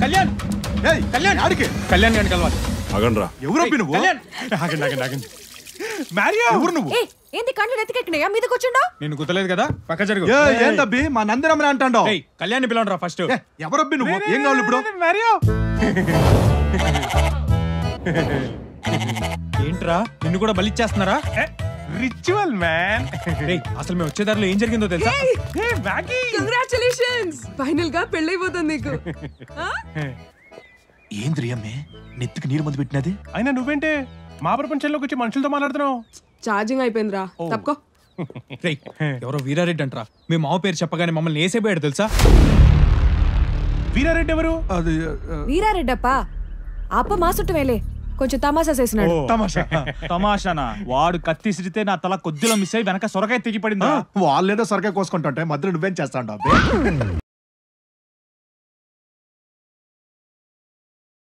కళ్యాణ్ కళ్యాణ్ ఆడికి కళ్యాణ్ గారిని కలవాలి. ఆగండ్రా. ఎవరు నువ్వు? ఆగండి. మ్యారియో ఎవరు నువ్వు? ఏంది కళ్ళు నెత్తికెక్కినాయా? మీద కూర్చుండో. నేను గుర్తులేదు కదా, పక్క జరుగు. ఏందబ్బి మా నందిరమ్మని అంటాండో? కళ్యాణ్ పిలవండి రా ఫస్ట్. ఎవరబ్బి నువ్వు? ఏం కావాలి ఇప్పుడు? మ్యారియో ఏంట్రా, నిన్ను కూడా బలిచ్చేస్తున్నారా? Ritual man. అసలు మేము వచ్చే దారిలో ఏం జరిగిందో తెలుసా? కంగ్రాచులేషన్స్, ఫైనల్ గా పెళ్ళైపోతుంది నీకు. ఏంద్రి అమ్మే నెత్తికి నీరు మందు పెట్టినది? అయినా నువ్వేంటే మా ప్రపంచంలోకి వచ్చి మనుషులతో మాట్లాడుతున్నావు? ఛార్జింగ్ అయిపోయిందిరా, తప్పుకో. ఎవరో వీరారెడ్డి అంటరా, మీ మావ పేరు చెప్పగానే మమ్మల్ని వేసేపోయాడు తెలుసా? వీరారెడ్డి ఎవరు? అది వీరారెడ్డప్ప అప్ప మాసుట్టమేలే, కొంచెం తమాషా చేసినాడు. తమాషానా? వాడు కత్తిసిరితే నా తల కొద్దిలో మిస్ అయ్యి వెనక సొరకాయ తెగిపడిందా? వాళ్ళేదో సొరకాయ కోసుకుంటుంటే మధ్యలో నువ్వేం చేస్తాండో?